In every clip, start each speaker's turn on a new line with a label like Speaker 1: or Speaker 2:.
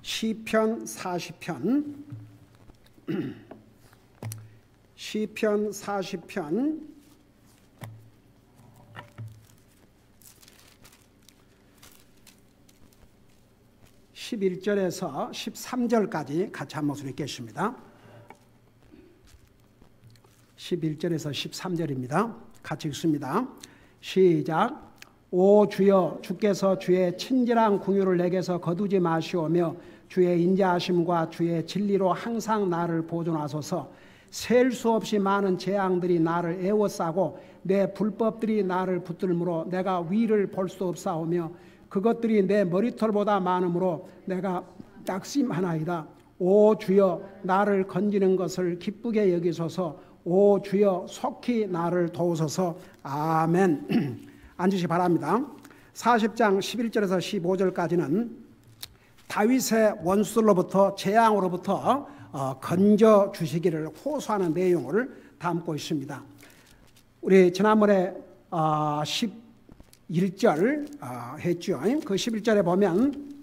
Speaker 1: 시편 40편 시편 40편 11절에서 13절까지 같이 한 목소리 읽겠습니다. 11절에서 13절입니다. 같이 읽습니다. 시작. 오 주여, 주께서 주의 친절한 긍휼을 내게서 거두지 마시오며 주의 인자하심과 주의 진리로 항상 나를 보존하소서. 셀 수 없이 많은 재앙들이 나를 에워싸고 내 불법들이 나를 붙들므로 내가 위를 볼 수 없사오며 그것들이 내 머리털보다 많으므로 내가 낙심하나이다. 오 주여, 나를 건지는 것을 기쁘게 여기소서. 오 주여, 속히 나를 도우소서. 아멘. 앉으시 바랍니다. 40장 11절에서 15절까지는 다윗의 원수들로부터 재앙으로부터 건져 주시기를 호소하는 내용을 담고 있습니다. 우리 지난번에 11절 했죠. 그 11절에 보면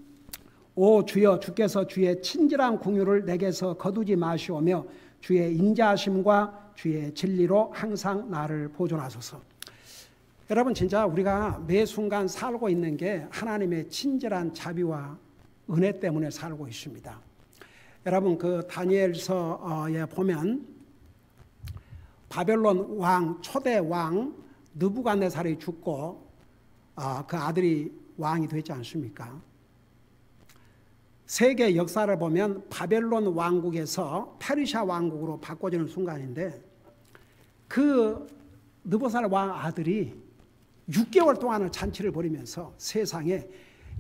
Speaker 1: 오 주여, 주께서 주의 친절한 긍휼을 내게서 거두지 마시오며 주의 인자하심과 주의 진리로 항상 나를 보존하소서. 여러분, 진짜 우리가 매 순간 살고 있는 게 하나님의 친절한 자비와 은혜 때문에 살고 있습니다. 여러분, 그 다니엘서에 보면 바벨론 왕, 초대 왕 느부갓네살이 죽고 그 아들이 왕이 되지 않습니까? 세계 역사를 보면 바벨론 왕국에서 페르시아 왕국으로 바꿔지는 순간인데 그 느부갓네살 왕 아들이 6개월 동안을 잔치를 벌이면서 세상에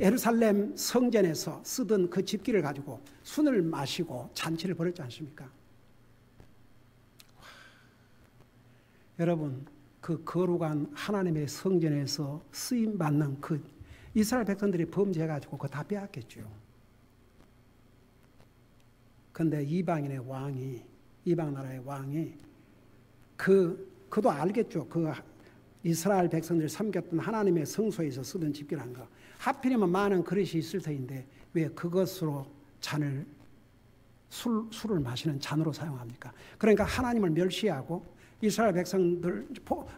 Speaker 1: 예루살렘 성전에서 쓰던 그 집기를 가지고 술을 마시고 잔치를 벌였지 않습니까? 여러분, 그 거룩한 하나님의 성전에서 쓰임받는 그 이스라엘 백성들이 범죄해가지고 그거 다 빼앗겼죠. 그런데 이방 나라의 왕이 그도 알겠죠. 그 이스라엘 백성들이 섬겼던 하나님의 성소에서 쓰던 집기라는 거. 하필이면 많은 그릇이 있을 터인데 왜 그것으로 술을 마시는 잔으로 사용합니까? 그러니까 하나님을 멸시하고 이스라엘 백성들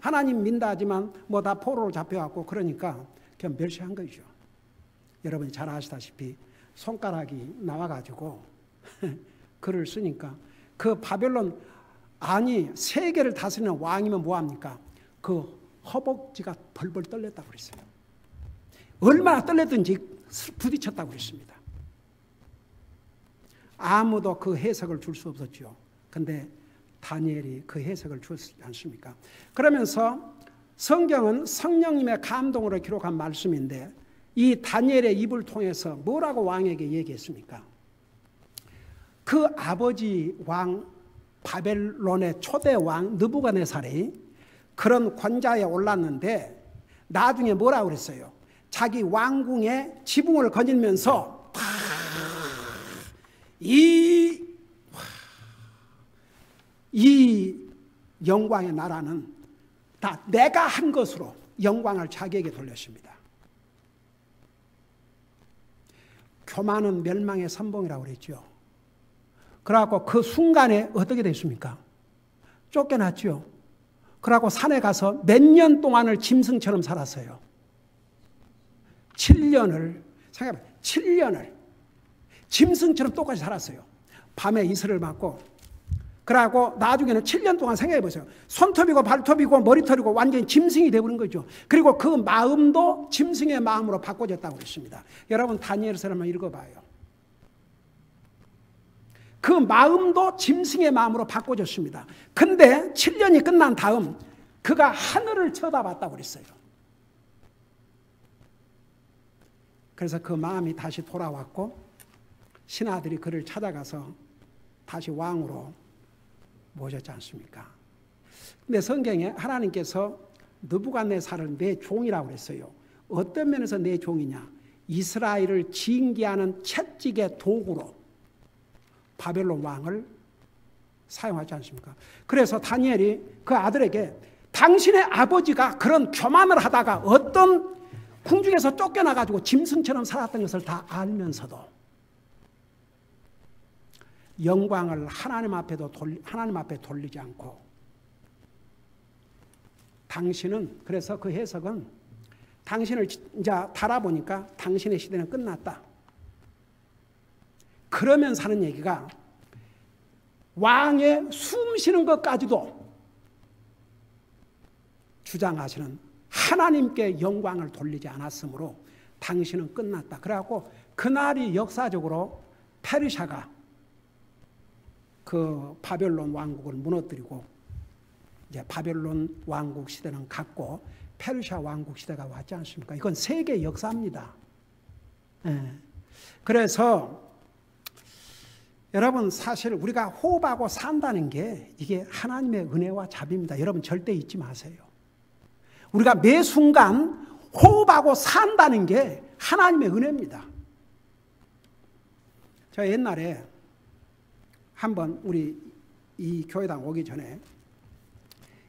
Speaker 1: 하나님 민다 하지만 뭐 다 포로로 잡혀갖고 그러니까 그냥 멸시한 거죠. 여러분이 잘 아시다시피 손가락이 나와가지고 글을 쓰니까 그 바벨론 세계를 다스리는 왕이면 뭐합니까? 그 허벅지가 벌벌 떨렸다고 그랬어요. 얼마나 떨렸든지 부딪혔다고 그랬습니다. 아무도 그 해석을 줄 수 없었죠. 그런데 다니엘이 그 해석을 주었지 않습니까? 그러면서 성경은 성령님의 감동으로 기록한 말씀인데 이 다니엘의 입을 통해서 뭐라고 왕에게 얘기했습니까? 그 아버지 왕 바벨론의 초대 왕 느부갓네살이 그런 권좌에 올랐는데 나중에 뭐라고 그랬어요? 자기 왕궁의 지붕을 거닐면서 이 영광의 나라는 다 내가 한 것으로 영광을 자기에게 돌렸습니다. 교만은 멸망의 선봉이라고 그랬죠. 그래갖고 그 순간에 어떻게 됐습니까? 쫓겨났죠. 그래갖고 산에 가서 몇 년 동안을 짐승처럼 살았어요. 7년을 생각해봐요. 7년을 짐승처럼 똑같이 살았어요. 밤에 이슬을 맞고 그러고 나중에는 7년 동안 생각해보세요. 손톱이고 발톱이고 머리털이고 완전히 짐승이 되어버린 거죠. 그리고 그 마음도 짐승의 마음으로 바꿔졌다고 그랬습니다. 여러분 다니엘서를 한번 읽어봐요. 그 마음도 짐승의 마음으로 바꿔졌습니다. 근데 7년이 끝난 다음 그가 하늘을 쳐다봤다고 그랬어요. 그래서 그 마음이 다시 돌아왔고 신하들이 그를 찾아가서 다시 왕으로 모셨지 않습니까? 근데 성경에 하나님께서 느부갓네살을 내 종이라고 그랬어요. 어떤 면에서 내 종이냐? 이스라엘을 징계하는 채찍의 도구로 바벨론 왕을 사용하지 않습니까? 그래서 다니엘이 그 아들에게 당신의 아버지가 그런 교만을 하다가 어떤 궁중에서 쫓겨나가지고 짐승처럼 살았던 것을 다 알면서도 영광을 하나님 앞에 돌리지 않고 당신은 그래서 그 해석은 당신을 이제 달아보니까 당신의 시대는 끝났다. 그러면서 하는 얘기가 왕의 숨 쉬는 것까지도 주장하시는 하나님께 영광을 돌리지 않았으므로 당신은 끝났다. 그래갖고 그날이 역사적으로 페르시아가 그 바벨론 왕국을 무너뜨리고 이제 바벨론 왕국 시대는 갔고 페르시아 왕국 시대가 왔지 않습니까? 이건 세계 역사입니다. 그래서 여러분 사실 우리가 호흡하고 산다는 게 이게 하나님의 은혜와 자비입니다. 여러분 절대 잊지 마세요. 우리가 매 순간 호흡하고 산다는 게 하나님의 은혜입니다. 제가 옛날에 한번 우리 이 교회당 오기 전에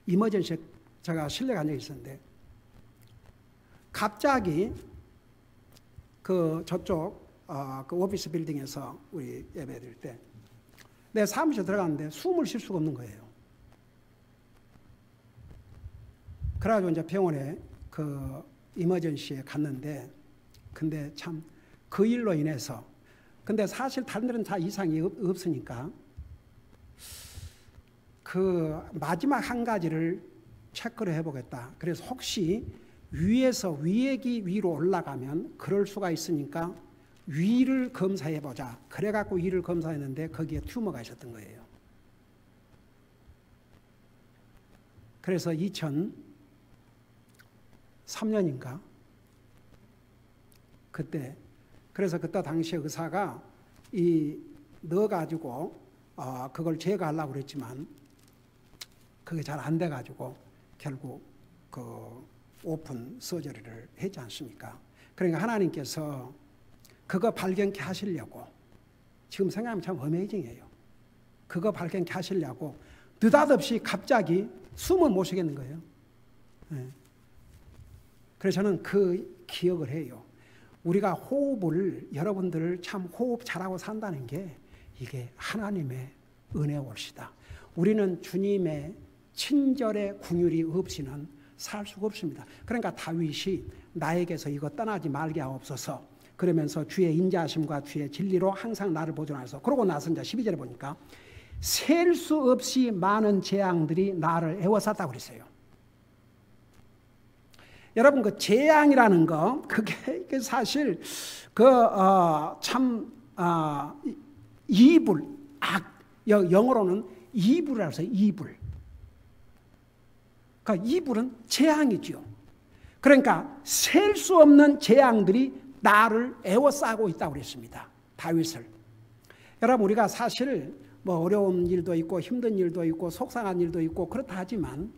Speaker 1: 이머전시에 제가 실내 간 적이 있었는데 갑자기 그 저쪽 그 오피스 빌딩에서 우리 예배 드릴 때 내 사무실에 들어갔는데 숨을 쉴 수가 없는 거예요. 그래가지고 이제 병원에 그 이머전시에 갔는데 근데 참 그 일로 인해서 근데 사실 다른 데는 다 이상이 없으니까 그 마지막 한 가지를 체크를 해보겠다. 그래서 혹시 위에서 위액이 위로 올라가면 그럴 수가 있으니까 위를 검사해보자. 그래갖고 위를 검사했는데 거기에 튜머가 있었던 거예요. 그래서 2003년인가 그때 그래서 그때 당시에 의사가 넣어가지고 그걸 제거하려고 그랬지만 그게 잘 안 돼가지고 결국 그 오픈 서저리를 했지 않습니까? 그러니까 하나님께서 그거 발견케 하시려고 지금 생각하면 참 어메이징해요. 그거 발견케 하시려고 느닷없이 갑자기 숨을 못 쉬겠는 거예요. 그래서 저는 그 기억을 해요. 우리가 호흡을 여러분들 참 호흡 잘하고 산다는 게 이게 하나님의 은혜올시다. 우리는 주님의 친절의 긍휼이 없이는 살 수가 없습니다. 그러니까 다윗이 나에게서 이거 떠나지 말게 하옵소서 그러면서 주의 인자하심과 주의 진리로 항상 나를 보존하소서. 그러고 나서 이제 12절에 보니까 셀 수 없이 많은 재앙들이 나를 애워쌌다고 그랬어요. 여러분 그 재앙이라는 거 그게 사실 이불 악 영어로는 이불이라고 해서 이불. 그러니까 이불은 재앙이죠. 그러니까 셀 수 없는 재앙들이 나를 애워싸고 있다고 그랬습니다. 다윗을. 여러분 우리가 사실 뭐 어려운 일도 있고 힘든 일도 있고 속상한 일도 있고 그렇다 하지만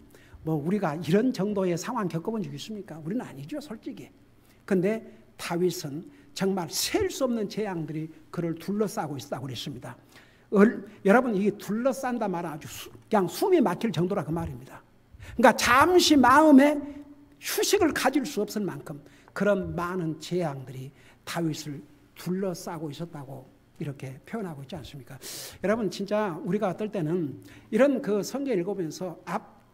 Speaker 1: 뭐 우리가 이런 정도의 상황 겪어본 적 있습니까? 우리는 아니죠, 솔직히. 근데 다윗은 정말 셀 수 없는 재앙들이 그를 둘러싸고 있다고 그랬습니다. 여러분 이게 둘러싼다 말은 아주 그냥 숨이 막힐 정도라 그 말입니다. 그러니까 잠시 마음에 휴식을 가질 수 없을 만큼 그런 많은 재앙들이 다윗을 둘러싸고 있었다고 이렇게 표현하고 있지 않습니까? 여러분 진짜 우리가 어떨 때는 이런 그 성경 읽으면서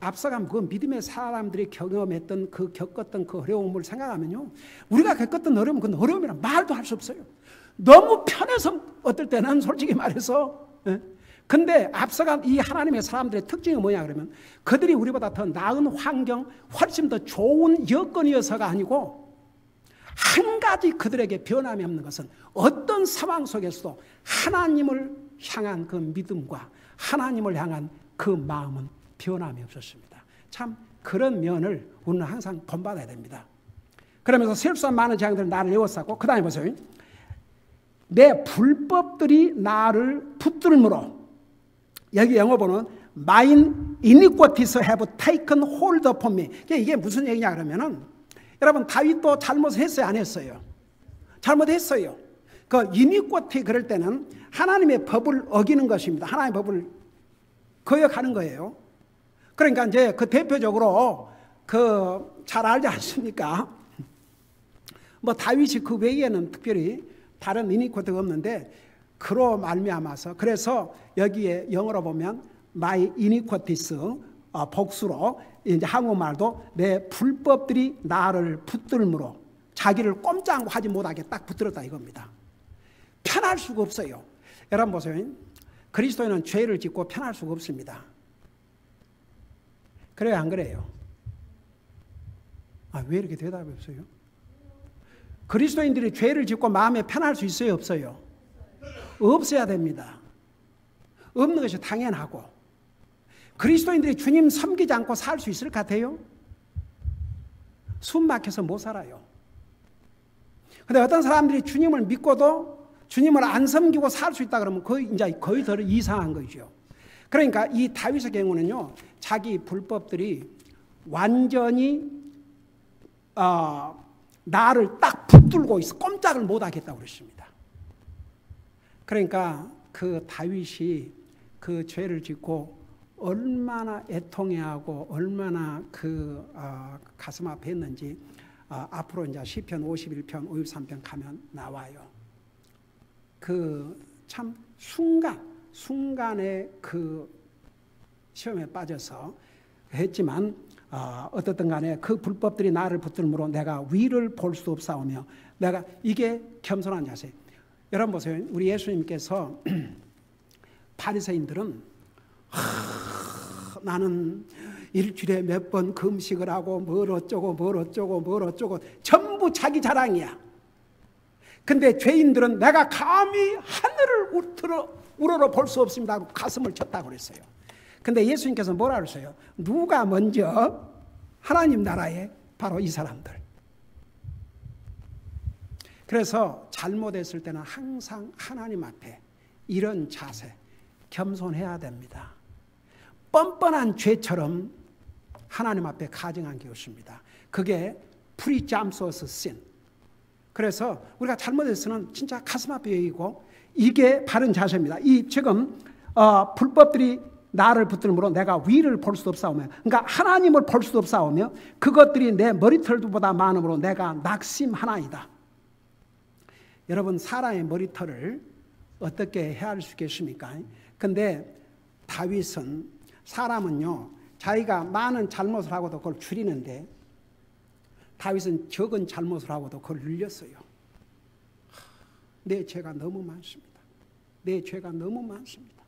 Speaker 1: 앞서간 그 믿음의 사람들이 경험했던 겪었던 그 어려움을 생각하면요, 우리가 겪었던 어려움, 그 어려움이란 말도 할 수 없어요. 너무 편해서 어떨 때는 솔직히 말해서. 근데 앞서간 이 하나님의 사람들의 특징이 뭐냐 그러면 그들이 우리보다 더 나은 환경, 훨씬 더 좋은 여건이어서가 아니고 한 가지 그들에게 변함이 없는 것은 어떤 상황 속에서도 하나님을 향한 그 믿음과 하나님을 향한 그 마음은 변함이 없었습니다. 참 그런 면을 우리는 항상 본받아야 됩니다. 그러면서 셀수한 많은 재앙들은 나를 에워쌌고 그 다음에 보세요. 내 불법들이 나를 붙들므로 여기 영어로는 My iniquities have taken hold upon me. 이게 무슨 얘기냐 그러면은 여러분 다윗도 잘못했어요 안 했어요? 잘못했어요. 그 iniquity 그럴 때는 하나님의 법을 어기는 것입니다. 하나님의 법을 거역하는 거예요. 그러니까 이제 그 대표적으로 그 잘 알지 않습니까? 뭐 다윗이 그 외에는 특별히 다른 이니퀄티가 없는데 그로 말미암아서 그래서 여기에 영어로 보면 my iniquities 복수로 이제 한국말도 내 불법들이 나를 붙들므로 자기를 꼼짝하지 못하게 딱 붙들었다 이겁니다. 편할 수가 없어요. 여러분 보세요. 그리스도인은 죄를 짓고 편할 수가 없습니다. 그래요, 안 그래요? 왜 이렇게 대답이 없어요? 그리스도인들이 죄를 짓고 마음에 편할 수 있어요, 없어요? 없어야 됩니다. 없는 것이 당연하고. 그리스도인들이 주님 섬기지 않고 살 수 있을 것 같아요? 숨 막혀서 못 살아요. 근데 어떤 사람들이 주님을 믿고도 주님을 안 섬기고 살 수 있다 그러면 거의 더 이상한 거죠. 그러니까 이 다윗의 경우는요, 자기 불법들이 완전히 나를 딱 붙들고 있어 꼼짝을 못 하겠다고 그랬습니다. 그러니까 그 다윗이 그 죄를 짓고 얼마나 애통해하고 얼마나 가슴 아팠는지 앞으로 이제 시편 51편, 53편 가면 나와요. 참 순간에 그 시험에 빠져서 했지만 어떻든 간에 그 불법들이 나를 붙들므로 내가 위를 볼 수 없사오며 내가 이게 겸손한 자세. 여러분 보세요. 우리 예수님께서 바리새인들은 나는 일주일에 몇 번 금식을 하고 뭘 어쩌고 전부 자기 자랑이야. 근데 죄인들은 내가 감히 하늘을 우러러 볼 수 없습니다 하고 가슴을 쳤다고 그랬어요. 근데 예수님께서 뭐라 그랬어요? 누가 먼저 하나님 나라에 바로 이 사람들. 그래서 잘못했을 때는 항상 하나님 앞에 이런 자세, 겸손해야 됩니다. 뻔뻔한 죄처럼 하나님 앞에 가증한 게 없습니다. 그게 presumptuous sin. 그래서 우리가 잘못해서는 진짜 가슴 앞에 여기고 이게 바른 자세입니다. 이 지금 불법들이 나를 붙들므로 내가 위를 볼 수도 없사오며, 그러니까 하나님을 볼 수도 없사오며 그것들이 내 머리털보다 많으므로 내가 낙심하나이다. 여러분 사람의 머리털을 어떻게 헤아릴 수 있겠습니까? 근데 다윗은 사람은요 자기가 많은 잘못을 하고도 그걸 줄이는데 다윗은 적은 잘못을 하고도 그걸 늘렸어요. 내 죄가 너무 많습니다. 내 죄가 너무 많습니다.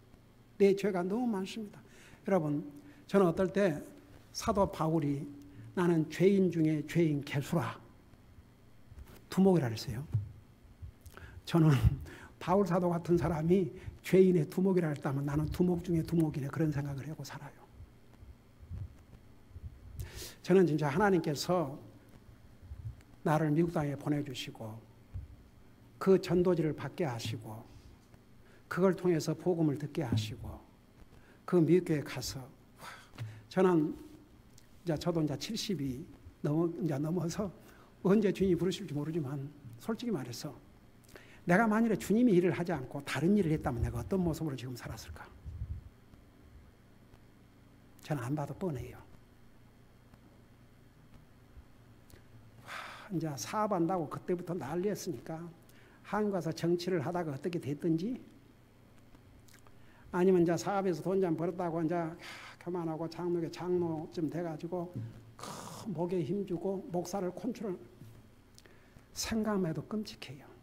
Speaker 1: 내 죄가 너무 많습니다. 여러분 저는 어떨 때 사도 바울이 나는 죄인 중에 죄인 개수라 두목이라 그랬어요. 저는 바울 사도 같은 사람이 죄인의 두목이라 했다면 나는 두목 중에 두목이네 그런 생각을 하고 살아요. 저는 진짜 하나님께서 나를 미국 땅에 보내주시고 그 전도지를 받게 하시고 그걸 통해서 복음을 듣게 하시고 그 미국교회 가서 저는 저도 이제 70이 넘어서 언제 주님이 부르실지 모르지만 솔직히 말해서 내가 만일에 주님이 일을 하지 않고 다른 일을 했다면 내가 어떤 모습으로 지금 살았을까? 저는 안 봐도 뻔해요. 이제 사업한다고 그때부터 난리였으니까 한국 가서 정치를 하다가 어떻게 됐든지 아니면 이제 사업에서 돈 좀 벌었다고 이제 그만하고 장로쯤 돼가지고 목에 힘주고 목사를 컨트롤 생각만 해도 끔찍해요.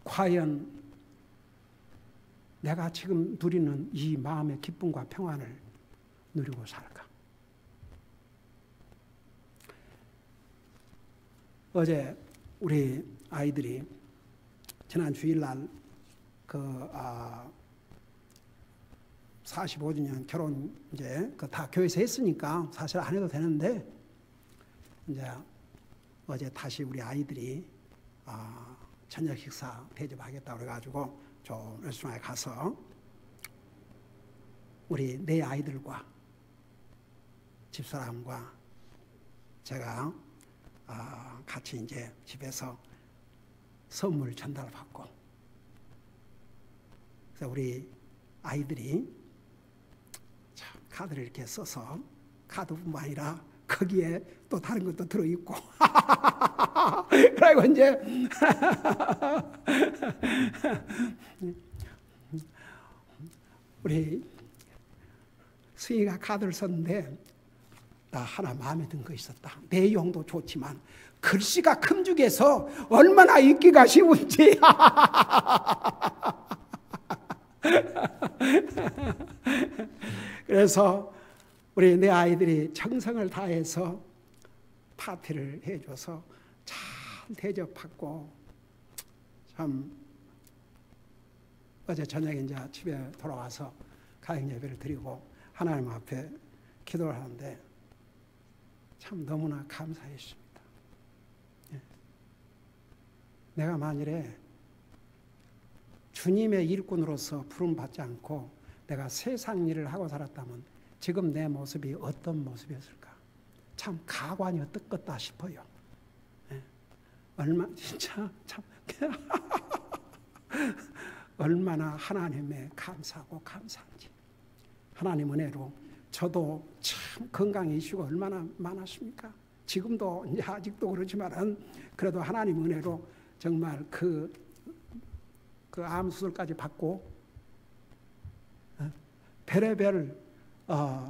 Speaker 1: 과연 내가 지금 누리는 이 마음의 기쁨과 평안을 누리고 살까? 어제 우리 아이들이 지난 주일날 45주년 결혼 이제 다 교회에서 했으니까 사실 안 해도 되는데 이제 어제 다시 우리 아이들이 저녁 식사 대접하겠다고 그래가지고 저 레스토랑에 가서 우리 네 아이들과 집사람과 제가 같이 이제 집에서 선물 전달받고 그래서 우리 아이들이 카드를 이렇게 써서 카드뿐만 아니라 거기에 또 다른 것도 들어있고 그리고 이제 우리 승희가 카드를 썼는데 나 하나 마음에 든 거 있었다. 내용도 좋지만 글씨가 큼죽해서 얼마나 읽기가 쉬운지 그래서 우리 내 아이들이 정성을 다해서 파티를 해줘서 잘 대접받고 참 어제 저녁에 이제 집에 돌아와서 가정 예배를 드리고 하나님 앞에 기도를 하는데 참 너무나 감사했습니다. 예. 내가 만일에 주님의 일꾼으로서 부름받지 않고 내가 세상 일을 하고 살았다면 지금 내 모습이 어떤 모습이었을까? 참 가관이 어떻겠다 싶어요. 예. 진짜 참 얼마나 하나님의 감사하고 감사한지. 하나님 은혜로 저도 참 건강이시고 얼마나 많았습니까? 지금도 이제 아직도 그렇지만은 그래도 하나님 은혜로 정말 그 암 수술까지 받고 별의별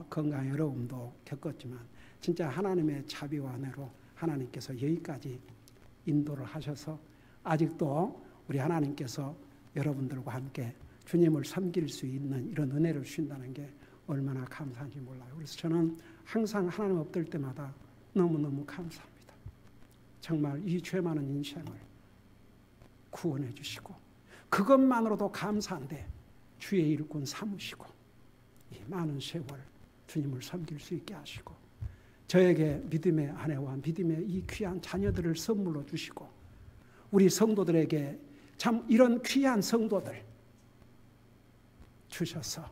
Speaker 1: 건강의 어려움도 겪었지만 진짜 하나님의 자비와 은혜로 하나님께서 여기까지 인도를 하셔서 아직도 우리 하나님께서 여러분들과 함께 주님을 섬길 수 있는 이런 은혜를 주신다는 게 얼마나 감사한지 몰라요. 그래서 저는 항상 하나님 엎드릴 때마다 너무너무 감사합니다. 정말 이 죄 많은 인생을 구원해 주시고 그것만으로도 감사한데 주의 일꾼 삼으시고 이 많은 세월 주님을 섬길 수 있게 하시고 저에게 믿음의 아내와 믿음의 이 귀한 자녀들을 선물로 주시고 우리 성도들에게 참 이런 귀한 성도들 주셔서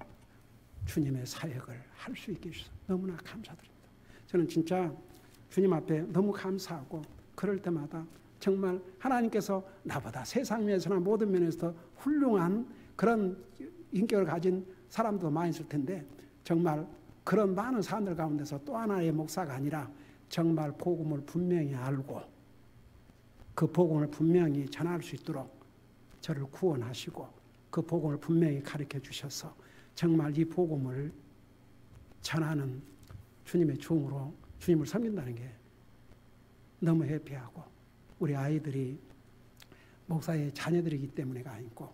Speaker 1: 주님의 사역을 할 수 있게 해주셔서 너무나 감사드립니다. 저는 진짜 주님 앞에 너무 감사하고 그럴 때마다 정말 하나님께서 나보다 세상 면에서나 모든 면에서 훌륭한 그런 인격을 가진 사람도 많이 있을 텐데 정말 그런 많은 사람들 가운데서 또 하나의 목사가 아니라 정말 복음을 분명히 알고 그 복음을 분명히 전할 수 있도록 저를 구원하시고 그 복음을 분명히 가르쳐 주셔서 정말 이 복음을 전하는 주님의 종으로 주님을 섬긴다는 게 너무 해피하고 우리 아이들이 목사의 자녀들이기 때문에가 아니고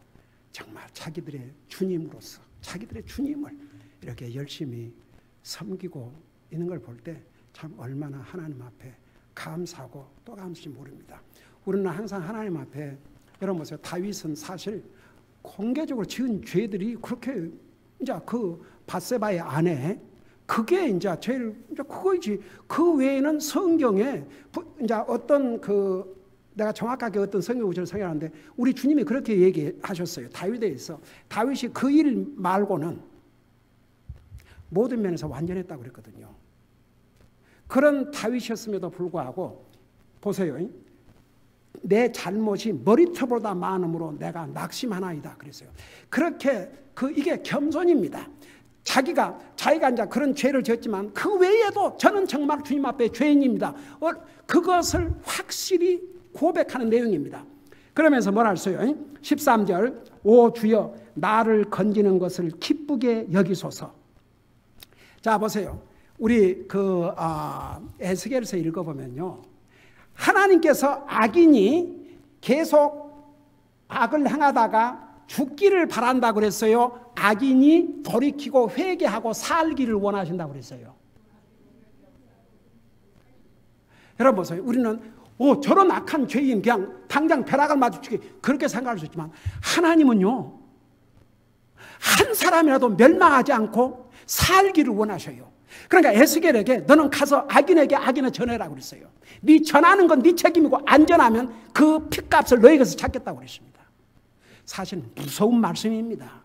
Speaker 1: 정말 자기들의 주님으로서 자기들의 주님을 이렇게 열심히 섬기고 있는 걸 볼 때 참 얼마나 하나님 앞에 감사하고 또 감사한지 모릅니다. 우리는 항상 하나님 앞에 여러분 보세요. 다윗은 사실 공개적으로 지은 죄들이 그렇게 이제 그 밧세바의 아내 그게 이제 제일 이제 그거지. 그 외에는 성경에 이제 어떤 그 내가 정확하게 어떤 성경 구절을 성경하는데 우리 주님이 그렇게 얘기하셨어요. 다윗에 대해서 다윗이 그 일 말고는 모든 면에서 완전했다고 그랬거든요. 그런 다윗이었음에도 불구하고 보세요. 내 잘못이 머리털보다 많음으로 내가 낙심하나이다 그랬어요. 그렇게 이게 겸손입니다. 자기가 이제 그런 죄를 지었지만 그 외에도 저는 정말 주님 앞에 죄인입니다. 그것을 확실히 고백하는 내용입니다. 그러면서 뭐라 했어요? 13절 오 주여 나를 건지는 것을 기쁘게 여기소서. 자 보세요. 우리 에스겔서 읽어보면요. 하나님께서 악인이 계속 악을 행하다가 죽기를 바란다고 그랬어요. 악인이 돌이키고 회개하고 살기를 원하신다고 그랬어요. 여러분 보세요. 우리는 저런 악한 죄인 그냥 당장 벼락을 맞추기 그렇게 생각할 수 있지만 하나님은요. 한 사람이라도 멸망하지 않고 살기를 원하셔요. 그러니까 에스겔에게 너는 가서 악인에게 악인을 전해라고 그랬어요. 네 전하는 건 네 책임이고 안전하면 그 핏값을 너에게서 찾겠다고 그랬습니다. 사실 무서운 말씀입니다.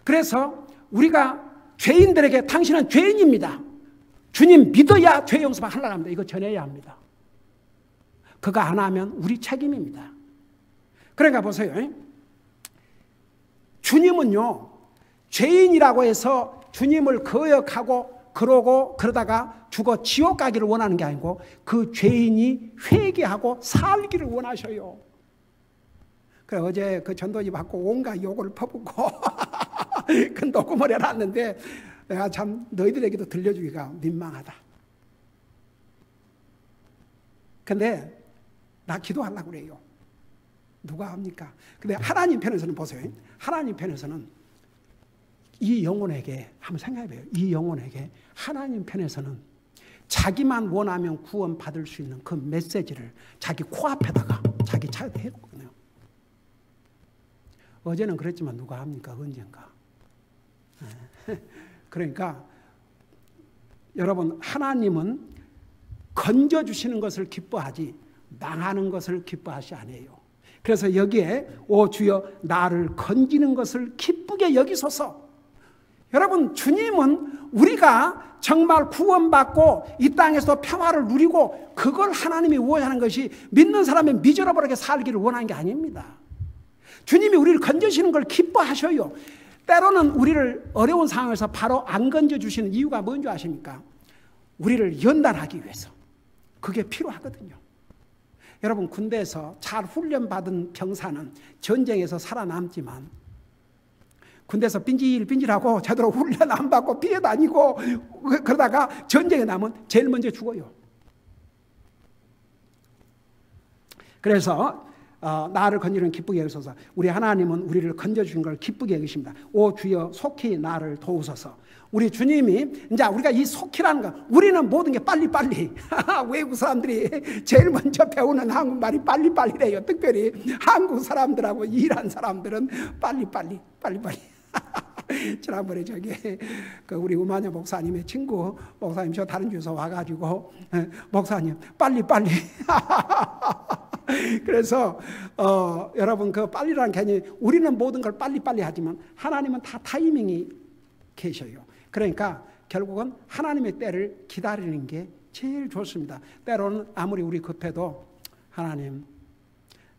Speaker 1: 그래서 우리가 죄인들에게 당신은 죄인입니다. 주님 믿어야 죄 용서하려고 합니다. 이거 전해야 합니다. 그거 안 하면 우리 책임입니다. 그러니까 보세요. 주님은요. 죄인이라고 해서 주님을 거역하고 그러다가 죽어 지옥 가기를 원하는 게 아니고 그 죄인이 회개하고 살기를 원하셔요. 그래 어제 그 전도지 받고 온갖 욕을 퍼붓고 그 녹음을 해놨는데 내가 참 너희들에게도 들려주기가 민망하다. 근데 나 기도하려고 그래요. 누가 합니까? 근데 하나님 편에서는 보세요. 하나님 편에서는 이 영혼에게 한번 생각해봐요. 이 영혼에게 하나님 편에서는 자기만 원하면 구원받을 수 있는 그 메시지를 자기 코앞에다가 자기 차에다 해뒀거든요. 어제는 그랬지만 누가 합니까? 언젠가. 그러니까 여러분 하나님은 건져주시는 것을 기뻐하지 망하는 것을 기뻐하시 아니에요. 그래서 여기에 오 주여 나를 건지는 것을 기쁘게 여기소서. 여러분 주님은 우리가 정말 구원받고 이 땅에서 평화를 누리고 그걸 하나님이 원하는 것이 믿는 사람이 미저러버리게 살기를 원하는 게 아닙니다. 주님이 우리를 건져주시는 걸 기뻐하셔요. 때로는 우리를 어려운 상황에서 바로 안 건져주시는 이유가 뭔지 아십니까? 우리를 연단하기 위해서. 그게 필요하거든요. 여러분 군대에서 잘 훈련받은 병사는 전쟁에서 살아남지만 군대에서 빈질빈질하고 제대로 훈련 안 받고 피해 다니고 그러다가 전쟁에 나면 제일 먼저 죽어요. 그래서 나를 건지는 기쁘게 여기소서. 우리 하나님은 우리를 건져주신 걸 기쁘게 여기십니다. 오 주여 속히 나를 도우소서. 우리 주님이 이제 우리가 이 속히라는 거 우리는 모든 게 빨리빨리 외국 사람들이 제일 먼저 배우는 한국말이 빨리빨리래요. 특별히 한국 사람들하고 이란 사람들은 빨리빨리 지난번에 그 우리 우마녀 목사님의 친구 목사님 저 다른 주에서 와가지고 목사님 빨리빨리 그래서 여러분 그 빨리라는 개념이 우리는 모든 걸 빨리빨리 하지만 하나님은 다 타이밍이 계셔요. 그러니까 결국은 하나님의 때를 기다리는 게 제일 좋습니다. 때로는 아무리 우리 급해도 하나님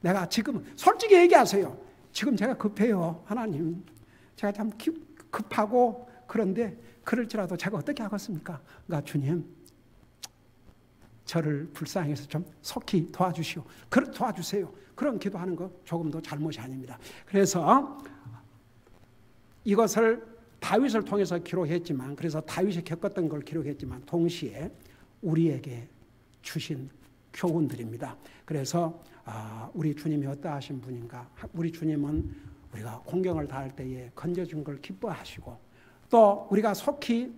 Speaker 1: 내가 지금 솔직히 얘기하세요. 지금 제가 급해요. 하나님 제가 참 급하고 그런데 그럴지라도 제가 어떻게 하겠습니까? 그러니까 주님 저를 불쌍해서 좀 속히 도와주시오. 도와주세요. 그런 기도하는 거 조금도 잘못이 아닙니다. 그래서 이것을 다윗을 통해서 기록했지만 그래서 다윗이 겪었던 걸 기록했지만 동시에 우리에게 주신 교훈들입니다. 그래서 우리 주님이 어떠하신 분인가? 우리 주님은 우리가 공경을 다할 때에 건져준 걸 기뻐하시고 또 우리가 속히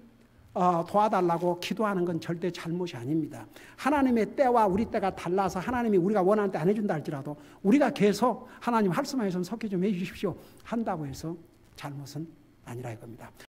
Speaker 1: 도와달라고 기도하는 건 절대 잘못이 아닙니다. 하나님의 때와 우리 때가 달라서 하나님이 우리가 원하는 때 안 해준다 할지라도 우리가 계속 하나님 할 수만 해서는 속히 좀 해주십시오 한다고 해서 잘못은 아니라 이겁니다.